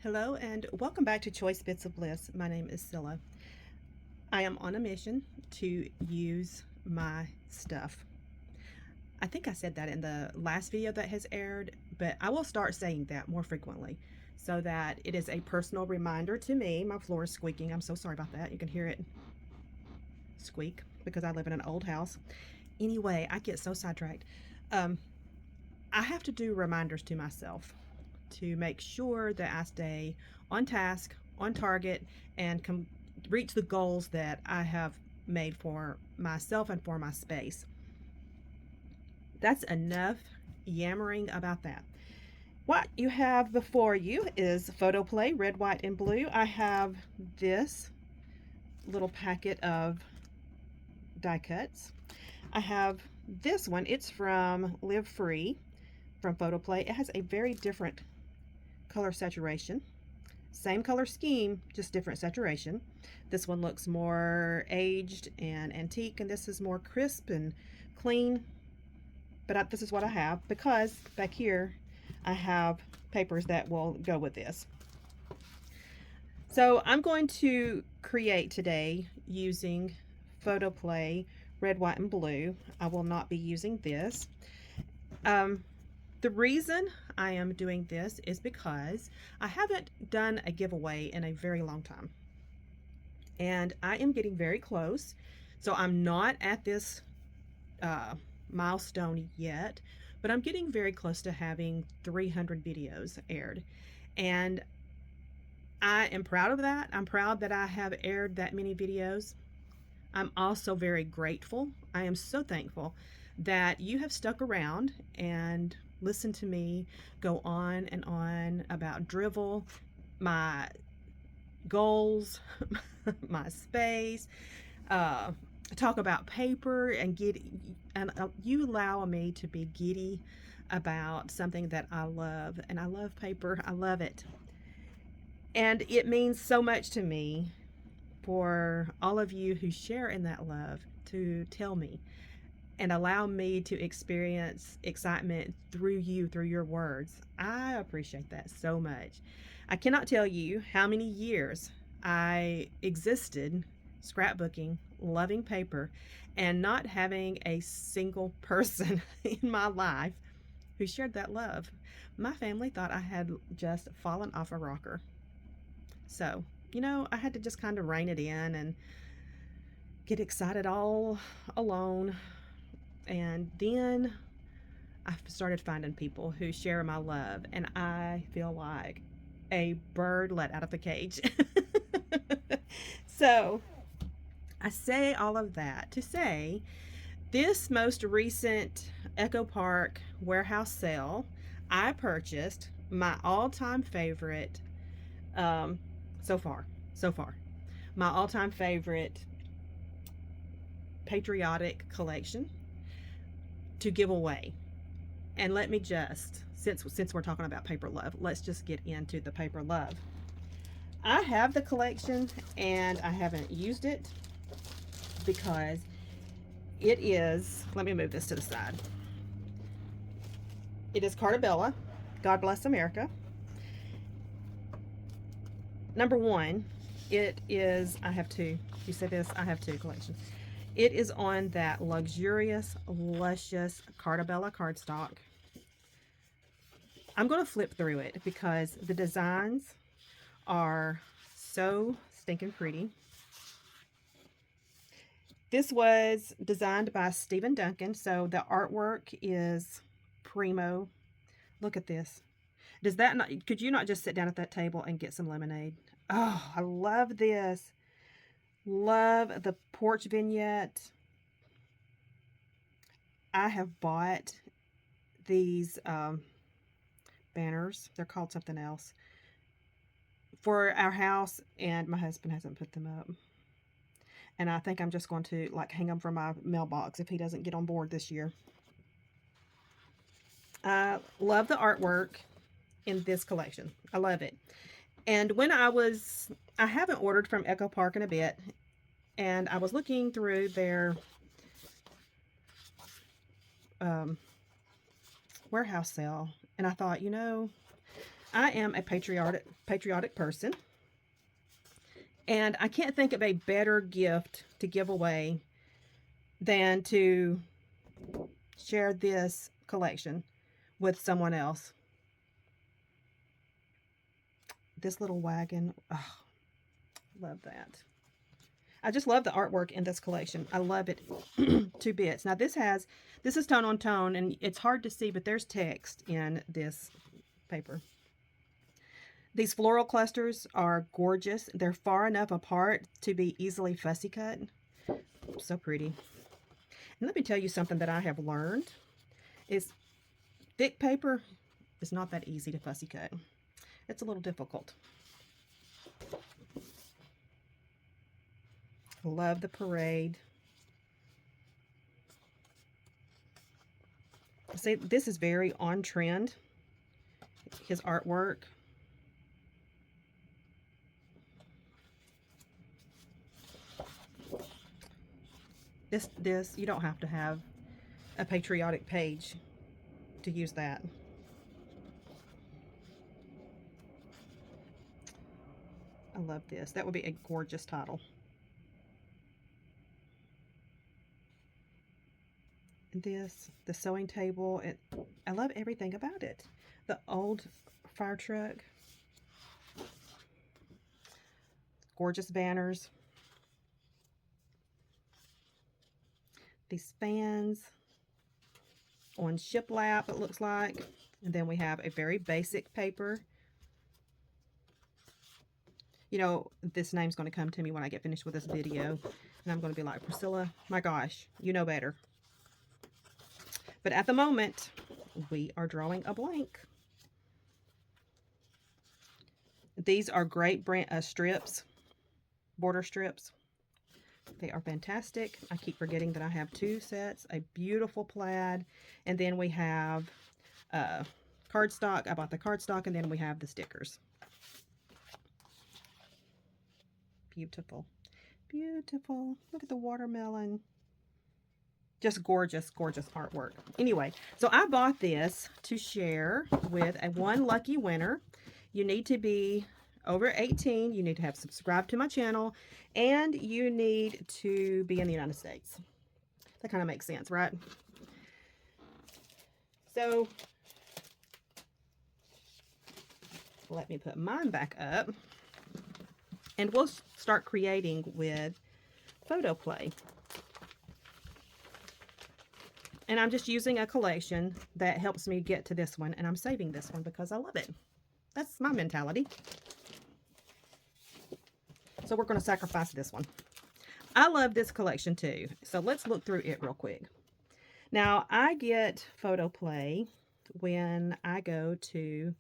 Hello and welcome back to Choice Bits of Bliss. My name is Cilla. I am on a mission to use my stuff. I think I said that in the last video that has aired, but I will start saying that more frequently so that it is a personal reminder to me. My floor is squeaking. I'm so sorry about that. You can hear it squeak because I live in an old house. Anyway, I get so sidetracked. Um, I have to do reminders to myself to make sure that I stay on task, on target, and reach the goals that I have made for myself and for my space. That's enough yammering about that. What you have before you is photo play, red, white, and blue. I have this little packet of die cuts. I have this one. It's from Live Free from Photo Play. It has a very different color saturation. Same color scheme, just different saturation. This one looks more aged and antique, and this is more crisp and clean. But this is what I have because back here I have papers that will go with this. So I'm going to create today using Photo Play red, white, and blue. I will not be using this. The reason I am doing this is because I haven't done a giveaway in a very long time. And I am getting very close. So I'm not at this milestone yet, but I'm getting very close to having 300 videos aired. And I am proud of that. I'm proud that I have aired that many videos. I'm also very grateful. I am so thankful that you have stuck around and listened to me go on and on about drivel, my goals, my space, talk about paper, and you allow me to be giddy about something that I love. And I love paper. I love it. And it means so much to me for all of you who share in that love to tell me and allow me to experience excitement through you, through your words. I appreciate that so much. I cannot tell you how many years I existed scrapbooking, loving paper, and not having a single person in my life who shared that love. My family thought I had just fallen off a rocker. So, I had to just kind of rein it in and get excited all alone. And then I started finding people who share my love, and I feel like a bird let out of the cage. So I say all of that to say this most recent Echo Park warehouse sale, I purchased my all-time favorite um, so far. So far, my all-time favorite Patriotic collection to give away. And let me just, since we're talking about paper love, let's just get into the paper love. I have the collection and I haven't used it because it is, let me move this to the side. It is Cartabella, God Bless America. Number one, it is, I have two. You say this, I have two collections. It is on that luxurious, luscious Cartabella cardstock. I'm going to flip through it because the designs are so stinking pretty. This was designed by Stephen Duncan, so the artwork is primo. Look at this. Does that not, could you not just sit down at that table and get some lemonade? Oh, I love this. Love the porch vignette. I have bought these banners. They're called something else for our house, and my husband hasn't put them up. And I think I'm just going to like hang them from my mailbox if he doesn't get on board this year. I love the artwork in this collection. I love it. And when I haven't ordered from Echo Park in a bit, and I was looking through their warehouse sale, and I thought, I am a patriotic person, and I can't think of a better gift to give away than to share this collection with someone else. This little wagon, oh, love that. I just love the artwork in this collection. I love it to bits. Now this is tone on tone, and it's hard to see, but there's text in this paper. These floral clusters are gorgeous. They're far enough apart to be easily fussy cut. So pretty. And let me tell you something that I have learned is thick paper is not that easy to fussy cut. It's a little difficult. Love the parade. See, this is very on trend. His artwork. This, you don't have to have a patriotic page to use that. I love this. That would be a gorgeous title. This, the sewing table, I love everything about it. The old fire truck. Gorgeous banners. These fans on shiplap, it looks like. And then we have a very basic paper. You know, this name's going to come to me when I get finished with this video. And I'm going to be like, Priscilla, my gosh, you know better. But at the moment, we are drawing a blank. These are great brand strips, border strips. They are fantastic. I keep forgetting that I have two sets, a beautiful plaid, and then we have cardstock. I bought the cardstock, and then we have the stickers. Beautiful. Beautiful. Look at the watermelon. Just gorgeous, gorgeous artwork. Anyway, so I bought this to share with one lucky winner. You need to be over 18. You need to have subscribed to my channel, and you need to be in the United States. That kind of makes sense, right? So let me put mine back up, and we'll start creating with photo play. And I'm just using a collection that helps me get to this one, and I'm saving this one because I love it. That's my mentality. So we're going to sacrifice this one. I love this collection too. So let's look through it real quick. Now, I get photo play when I go to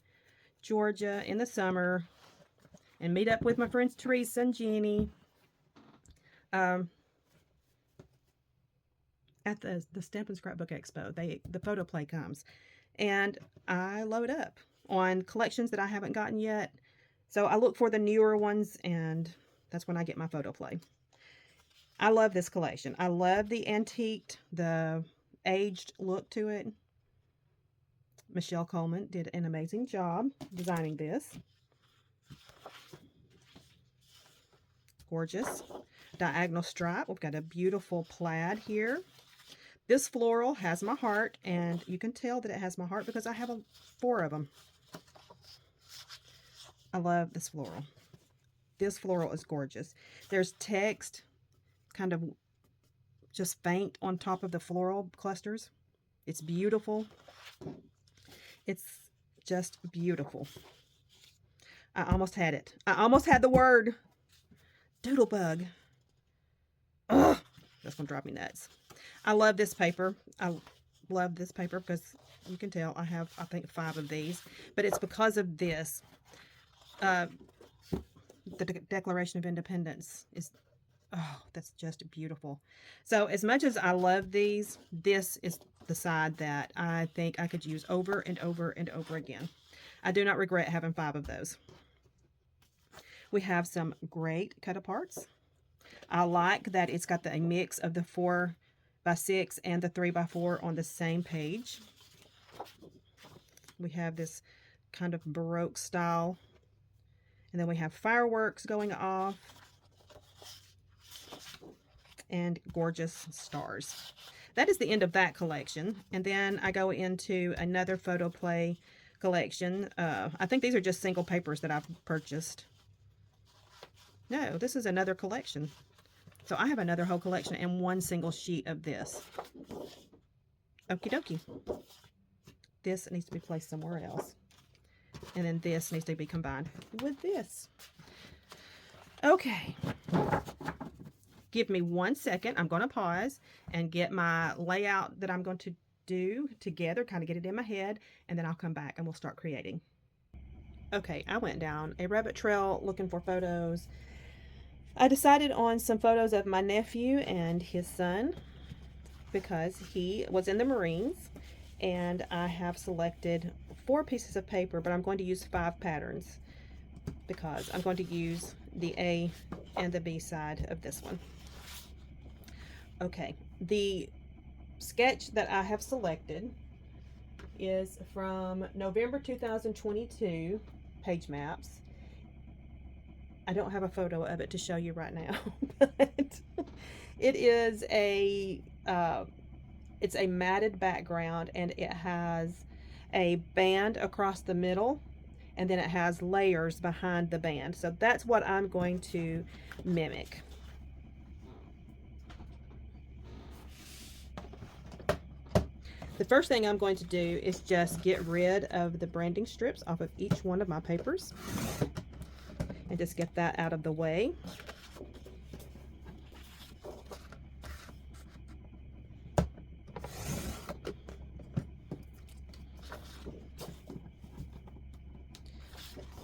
Georgia in the summer and meet up with my friends Teresa and Jeannie. At the Stamp and Scrapbook Expo, the photo play comes, and I load up on collections that I haven't gotten yet. So I look for the newer ones, and that's when I get my photo play. I love this collection. I love the antiqued, the aged look to it. Michelle Coleman did an amazing job designing this. Gorgeous. Diagonal stripe. We've got a beautiful plaid here. This floral has my heart, and you can tell that it has my heart because I have 4 of them. I love this floral. This floral is gorgeous. There's text kind of just faint on top of the floral clusters. It's beautiful. It's just beautiful. I almost had it. I almost had the word doodlebug. Ugh, that's going to drive me nuts. I love this paper. I love this paper because you can tell I have, I think, 5 of these. But it's because of this. The Declaration of Independence is, oh, that's just beautiful. So as much as I love these, this is the side that I think I could use over and over and over again. I do not regret having 5 of those. We have some great cut-aparts. I like that it's got a mix of the 4x6 and the 3x4 on the same page. We have this kind of Baroque style. And then we have fireworks going off and gorgeous stars. That is the end of that collection. And then I go into another photo play collection. I think these are just single papers that I've purchased. No, this is another collection. So I have another whole collection and one single sheet of this. Okie dokie. This needs to be placed somewhere else. And then this needs to be combined with this. Okay. Give me 1 second. I'm going to pause and get my layout that I'm going to do together, kind of get it in my head, and then I'll come back and we'll start creating. Okay, I went down a rabbit trail looking for photos. I decided on some photos of my nephew and his son because he was in the Marines, and I have selected 4 pieces of paper, but I'm going to use 5 patterns because I'm going to use the A and the B side of this one. Okay, the sketch that I have selected is from November 2022 Page Maps. I don't have a photo of it to show you right now, but it is it's a matted background, and it has a band across the middle, and then it has layers behind the band. So that's what I'm going to mimic. The first thing I'm going to do is just get rid of the branding strips off of each one of my papers and just get that out of the way.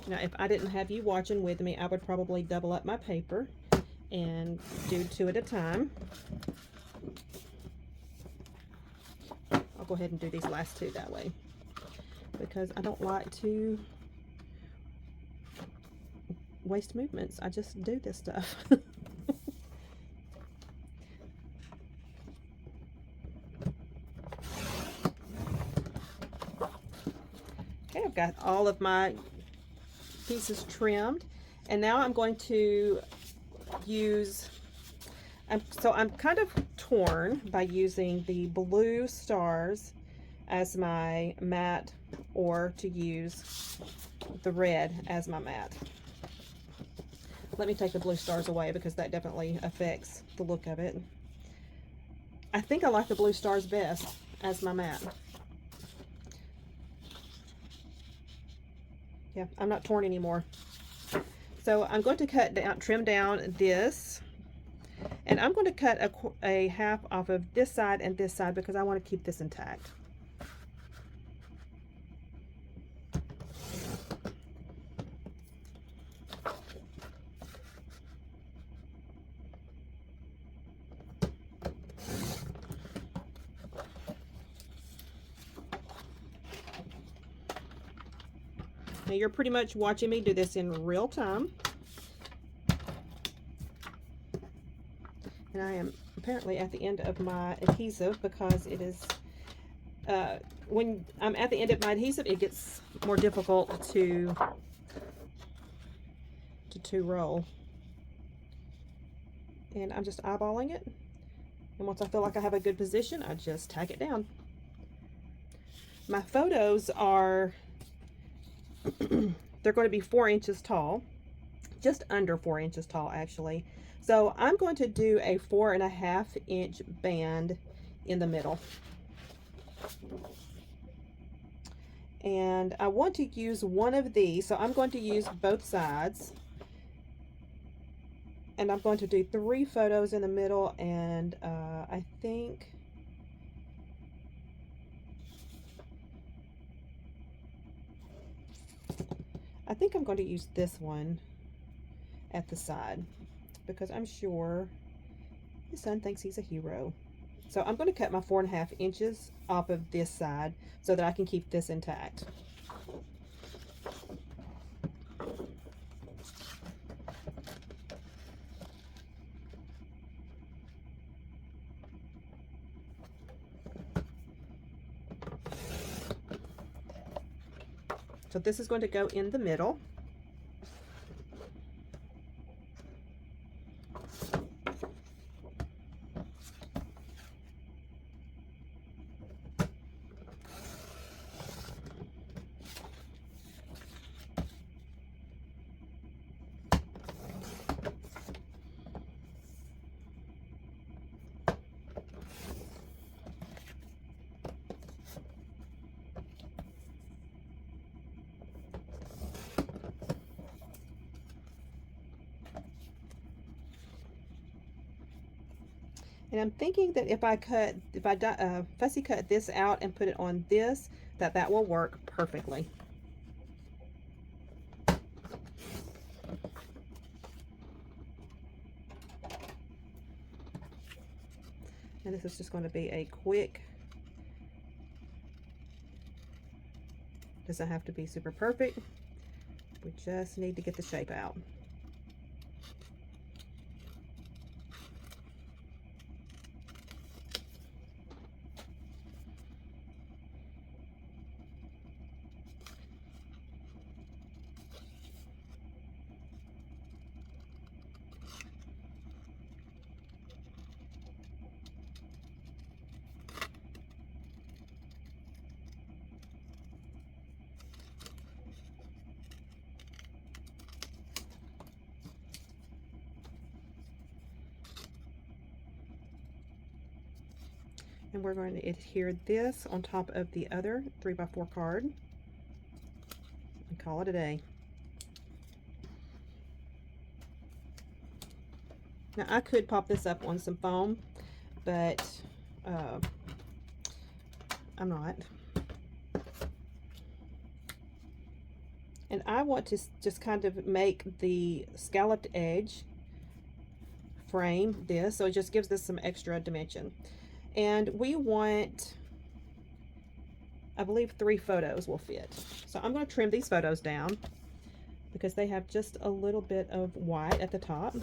Now, if I didn't have you watching with me, I would probably double up my paper and do 2 at a time. I'll go ahead and do these last 2 that way because I don't like to waste movements. I just do this stuff. Okay, I've got all of my pieces trimmed, and now I'm going to use, so I'm kind of torn by using the blue stars as my mat or to use the red as my mat. Let me take the blue stars away because that definitely affects the look of it. I think I like the blue stars best as my mat. Yeah, I'm not torn anymore. So I'm going to cut down, trim down this, and I'm going to cut a half off of this side and this side because I want to keep this intact. Now you're pretty much watching me do this in real time. And I am apparently at the end of my adhesive because it is, when I'm at the end of my adhesive, it gets more difficult to roll. And I'm just eyeballing it. And once I feel like I have a good position, I just tack it down. My photos are, they're going to be 4 inches tall, just under 4 inches tall actually. So I'm going to do a 4.5 inch band in the middle. And I want to use one of these, so I'm going to use both sides. And I'm going to do 3 photos in the middle, and I think I'm going to use this one at the side because I'm sure his son thinks he's a hero. So I'm going to cut my 4.5 inches off of this side so that I can keep this intact. So this is going to go in the middle. And I'm thinking that if I fussy cut this out and put it on this, that will work perfectly. And this is just going to be a quick, doesn't have to be super perfect. We just need to get the shape out. And we're going to adhere this on top of the other 3x4 card and call it a day. Now I could pop this up on some foam, but I'm not. And I want to just kind of make the scalloped edge frame this, so it just gives this some extra dimension. And we want, I believe 3 photos will fit. So I'm going to trim these photos down because they have just a little bit of white at the top.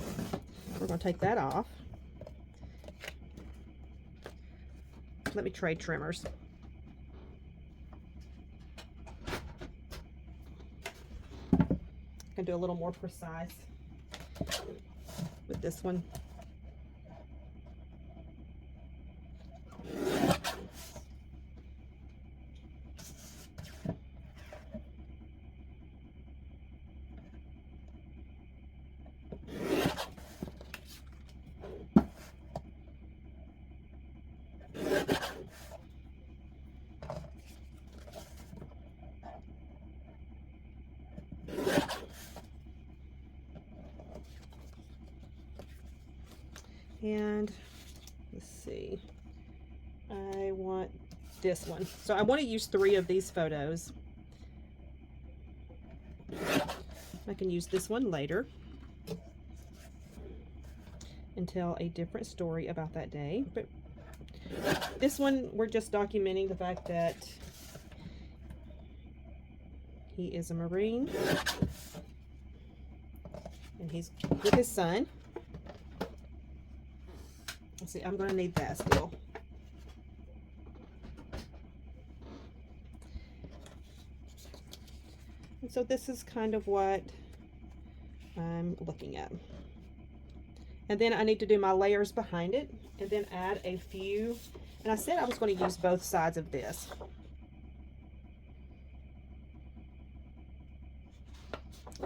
We're going to take that off. Let me trade trimmers. I can do a little more precise with this one. And let's see, I want this one. So I want to use 3 of these photos. I can use this one later and tell a different story about that day. But this one, we're just documenting the fact that he is a Marine and he's with his son. Let's see, I'm going to need that still. And so this is kind of what I'm looking at. And then I need to do my layers behind it and then add a few. And I said I was going to use both sides of this.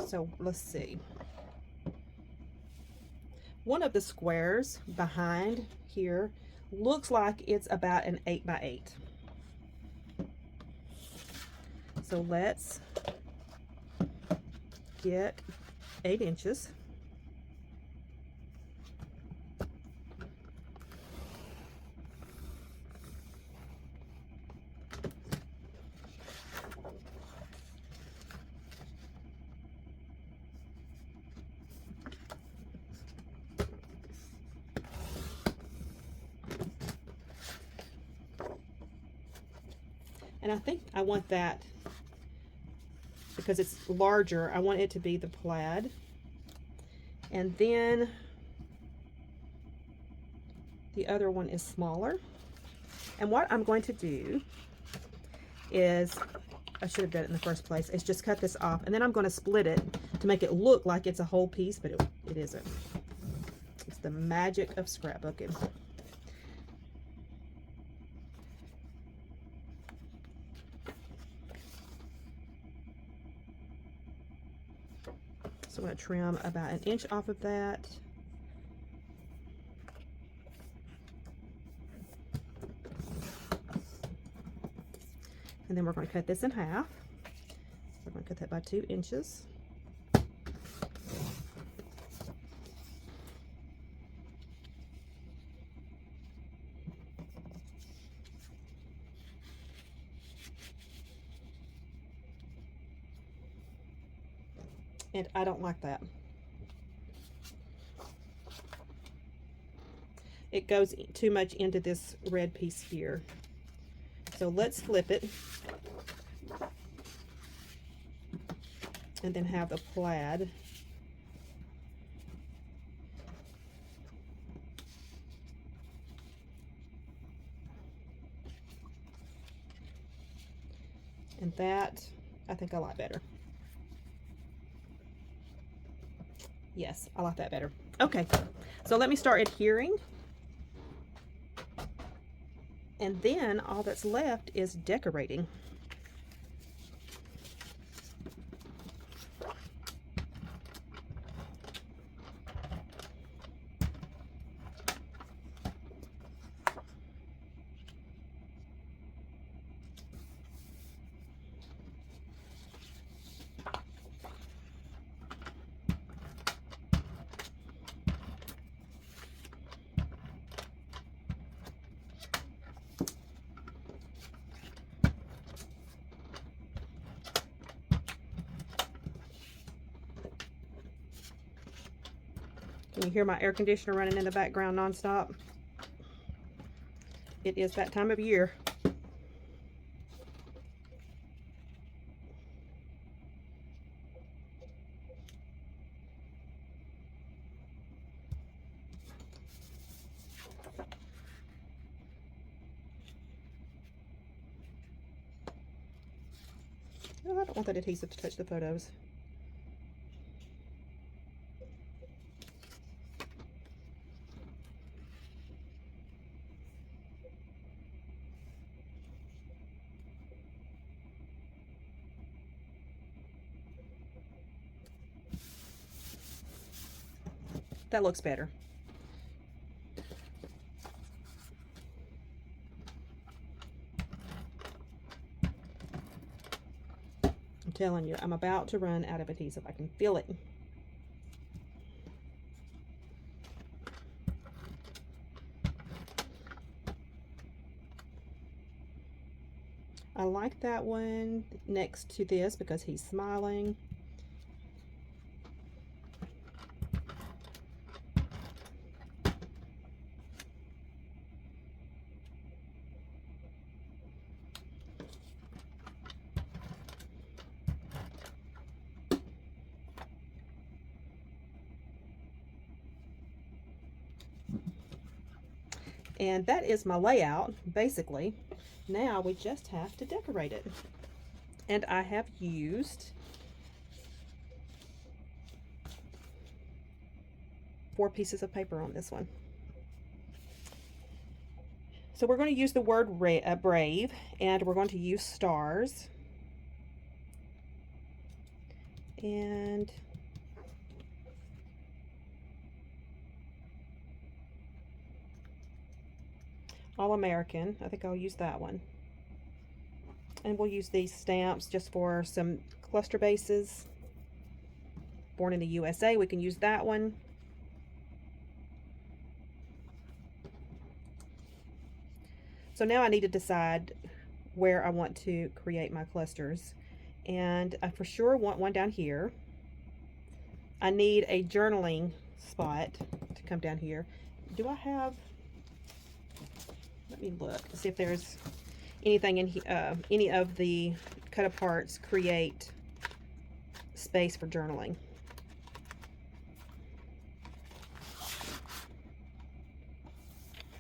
So let's see. One of the squares behind here looks like it's about an 8x8. So let's get 8 inches. And I think I want that because it's larger. I want it to be the plaid. And then the other one is smaller. And what I'm going to do is I should have done it in the first place, is just cut this off, and then I'm going to split it to make it look like it's a whole piece, but it isn't. It's the magic of scrapbooking. So I'm going to trim about 1 inch off of that. And then we're going to cut this in half. We're going to cut that by 2 inches. And I don't like that. It goes too much into this red piece here. So let's flip it. And then have the plaid. And that, I think I like better. Yes, I like that better. Okay, so let me start adhering. And then all that's left is decorating. Can you hear my air conditioner running in the background nonstop? It is that time of year. Oh, I don't want that adhesive to touch the photos. That looks better. I'm telling you, I'm about to run out of adhesive. I can feel it. I like that one next to this because he's smiling. And that is my layout, basically. Now we just have to decorate it. And I have used 4 pieces of paper on this one. So we're going to use the word brave, and we're going to use stars. And All-American, I think I'll use that one. And we'll use these stamps just for some cluster bases. Born in the USA, we can use that one. So now I need to decide where I want to create my clusters. And I for sure want one down here. I need a journaling spot to come down here. Do I have... Let me look to see if there's anything in here, any of the cut aparts create space for journaling.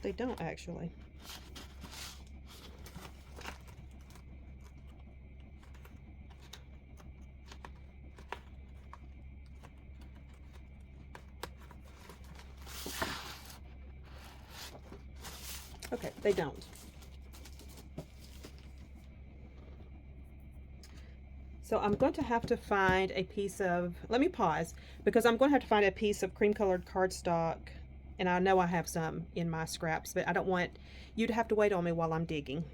They don't actually. Okay, they don't. So I'm going to have to find a piece of, let me pause, because I'm going to have to find a piece of cream colored cardstock, and I know I have some in my scraps, but I don't want you to have to wait on me while I'm digging.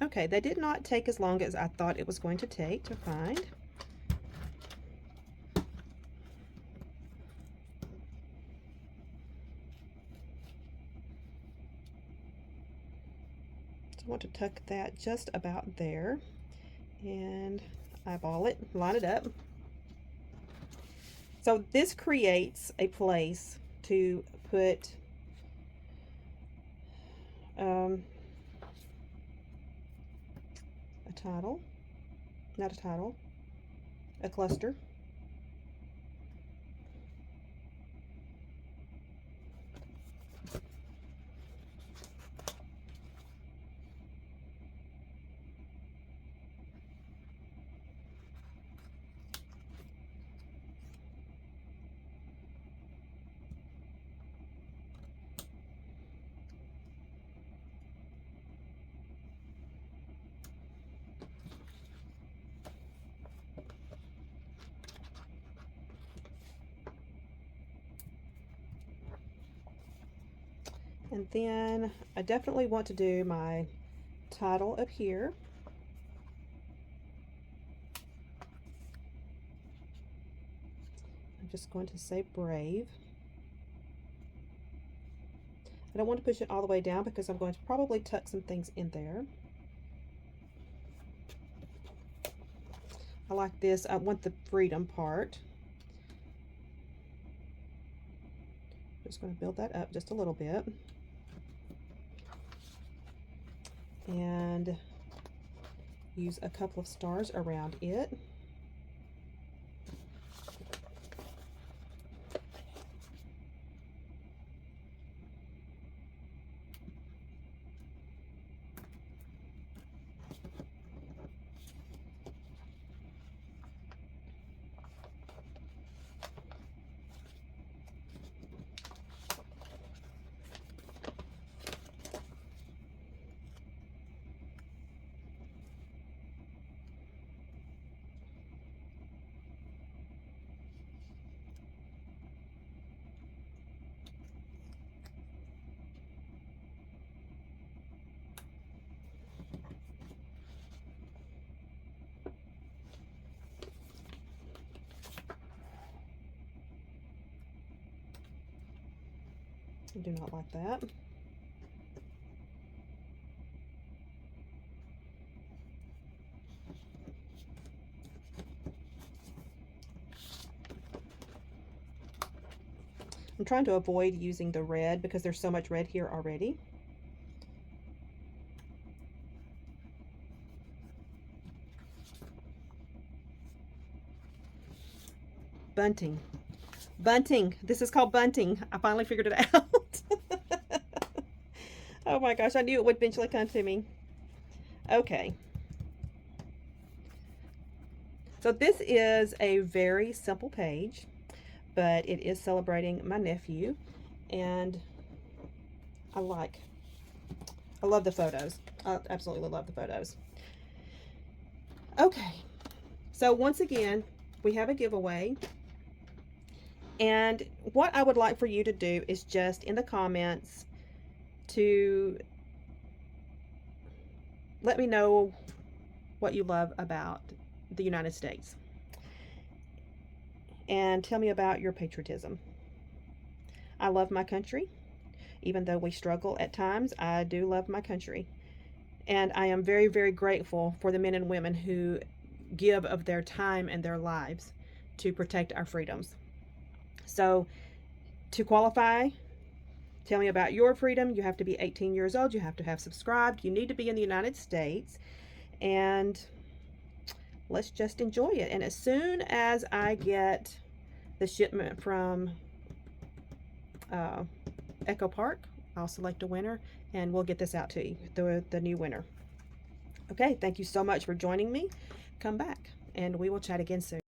Okay, they did not take as long as I thought it was going to take to find. So I want to tuck that just about there and eyeball it, line it up. So this creates a place to put a title, not a title, a cluster. And then I definitely want to do my title up here. I'm just going to say brave. I don't want to push it all the way down because I'm going to probably tuck some things in there. I like this. I want the freedom part. Just going to build that up just a little bit. And use a couple of stars around it. I do not like that. I'm trying to avoid using the red because there's so much red here already. Bunting. Bunting. This is called bunting. I finally figured it out. Oh my gosh, I knew it would eventually come to me. Okay. So this is a very simple page, but it is celebrating my nephew, and I love the photos. I absolutely love the photos. Okay, so once again, we have a giveaway. And what I would like for you to do is just in the comments to let me know what you love about the United States. And tell me about your patriotism. I love my country. Even though we struggle at times, I do love my country. And I am very, very grateful for the men and women who give of their time and their lives to protect our freedoms. So, to qualify, tell me about your freedom. You have to be 18 years old. You have to have subscribed. You need to be in the United States. And let's just enjoy it. And as soon as I get the shipment from Echo Park, I'll select a winner and we'll get this out to you, the new winner. Okay, thank you so much for joining me. Come back and we will chat again soon.